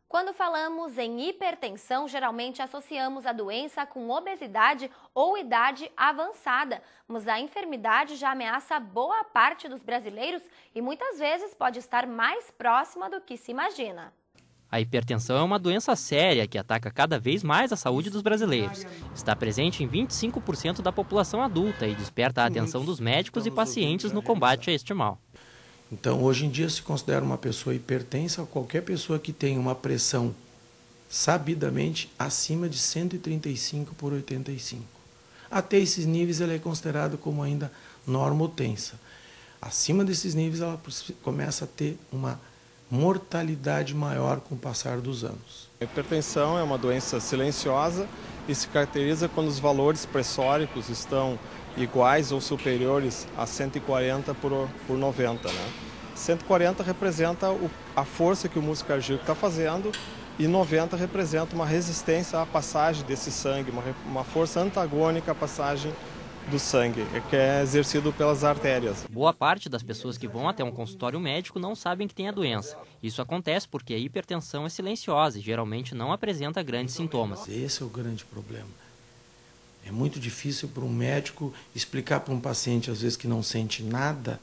Quando falamos em hipertensão, geralmente associamos a doença com obesidade ou idade avançada, mas a enfermidade já ameaça boa parte dos brasileiros e muitas vezes pode estar mais próxima do que se imagina. A hipertensão é uma doença séria que ataca cada vez mais a saúde dos brasileiros. Está presente em 25% da população adulta e desperta a atenção dos médicos e pacientes no combate a este mal. Então, hoje em dia se considera uma pessoa hipertensa qualquer pessoa que tenha uma pressão sabidamente acima de 135 por 85. Até esses níveis ela é considerada como ainda normotensa. Acima desses níveis ela começa a ter uma mortalidade maior com o passar dos anos. A hipertensão é uma doença silenciosa e se caracteriza quando os valores pressóricos estão iguais ou superiores a 140 por 90. 140 representa a força que o músculo cardíaco está fazendo e 90 representa uma resistência à passagem desse sangue, uma força antagônica à passagem do sangue, que é exercido pelas artérias. Boa parte das pessoas que vão até um consultório médico não sabem que tem a doença. Isso acontece porque a hipertensão é silenciosa e geralmente não apresenta grandes sintomas. Esse é o grande problema. É muito difícil para um médico explicar para um paciente, às vezes, que não sente nada,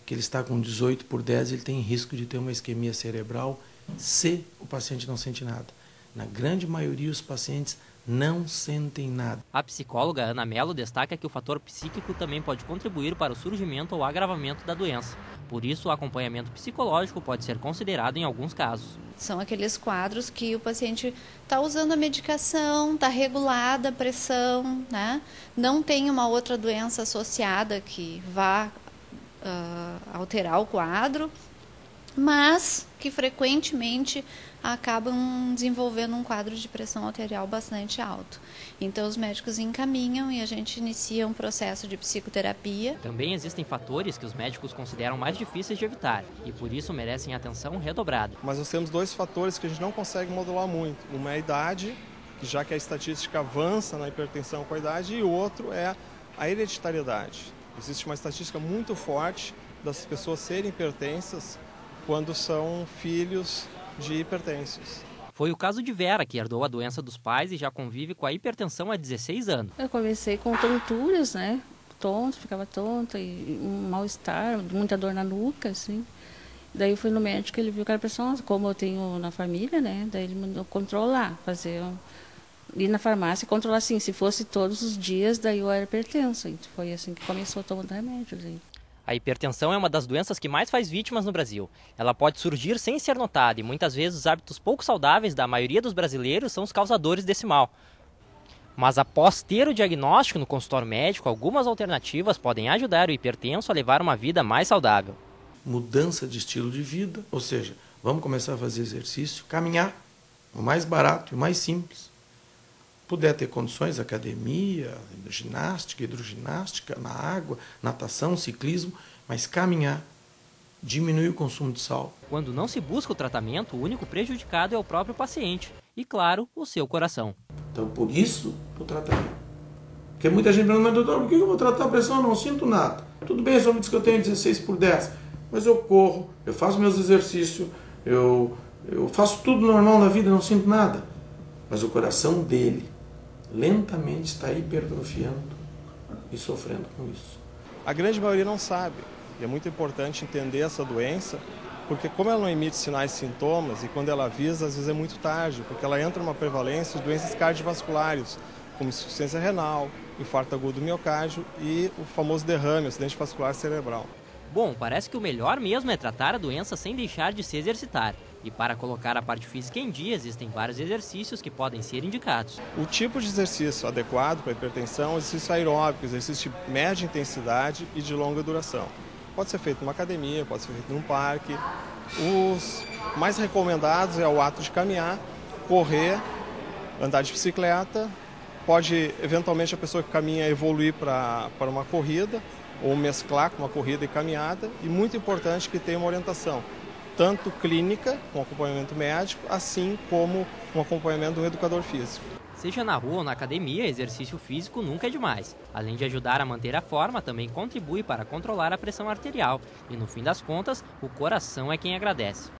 que ele está com 18 por 10 e ele tem risco de ter uma isquemia cerebral se o paciente não sente nada. Na grande maioria, os pacientes não sentem nada. A psicóloga Ana Mello destaca que o fator psíquico também pode contribuir para o surgimento ou agravamento da doença. Por isso, o acompanhamento psicológico pode ser considerado em alguns casos. São aqueles quadros que o paciente está usando a medicação, está regulada a pressão, né? Não tem uma outra doença associada que vá alterar o quadro, mas que frequentemente acabam desenvolvendo um quadro de pressão arterial bastante alto. Então os médicos encaminham e a gente inicia um processo de psicoterapia. Também existem fatores que os médicos consideram mais difíceis de evitar e por isso merecem atenção redobrada. Mas nós temos dois fatores que a gente não consegue modular muito. Uma é a idade, já que a estatística avança na hipertensão com a idade, e o outro é a hereditariedade. Existe uma estatística muito forte das pessoas serem hipertensas quando são filhos de hipertensos. Foi o caso de Vera, que herdou a doença dos pais e já convive com a hipertensão há 16 anos. Eu comecei com tonturas, né? Ficava tonta e um mal-estar, muita dor na nuca, assim. Daí eu fui no médico, ele viu que era pressão, como eu tenho na família, né? Daí ele mandou controlar, ir na farmácia e controlar assim, se fosse todos os dias, daí eu era hipertensa. Então foi assim que começou tomando remédios. A hipertensão é uma das doenças que mais faz vítimas no Brasil. Ela pode surgir sem ser notada e muitas vezes os hábitos pouco saudáveis da maioria dos brasileiros são os causadores desse mal. Mas após ter o diagnóstico no consultório médico, algumas alternativas podem ajudar o hipertenso a levar uma vida mais saudável. Mudança de estilo de vida, ou seja, vamos começar a fazer exercício, caminhar, o mais barato e o mais simples. Puder ter condições, academia, ginástica, hidroginástica, na água, natação, ciclismo, mas caminhar, diminuir o consumo de sal. Quando não se busca o tratamento, o único prejudicado é o próprio paciente e, claro, o seu coração. Então, por isso, o tratamento. Porque muita gente pergunta, mas doutor, por que eu vou tratar a pressão? Eu não sinto nada. Tudo bem, só me diz que eu tenho 16 por 10, mas eu corro, eu faço meus exercícios, eu faço tudo normal na vida, não sinto nada. Mas o coração dele lentamente está hipertrofiando e sofrendo com isso. A grande maioria não sabe, e é muito importante entender essa doença, porque como ela não emite sinais e sintomas, e quando ela avisa, às vezes é muito tarde, porque ela entra numa prevalência de doenças cardiovasculares, como insuficiência renal, infarto agudo do miocárdio e o famoso derrame, acidente vascular cerebral. Bom, parece que o melhor mesmo é tratar a doença sem deixar de se exercitar. E para colocar a parte física em dia, existem vários exercícios que podem ser indicados. O tipo de exercício adequado para a hipertensão é exercício aeróbico, exercício de média intensidade e de longa duração. Pode ser feito numa academia, pode ser feito num parque. Os mais recomendados é o ato de caminhar, correr, andar de bicicleta. Pode, eventualmente, a pessoa que caminha evoluir para uma corrida ou mesclar com uma corrida e caminhada. E muito importante que tenha uma orientação, tanto clínica, com acompanhamento médico, assim como um acompanhamento do educador físico. Seja na rua ou na academia, exercício físico nunca é demais. Além de ajudar a manter a forma, também contribui para controlar a pressão arterial. E no fim das contas, o coração é quem agradece.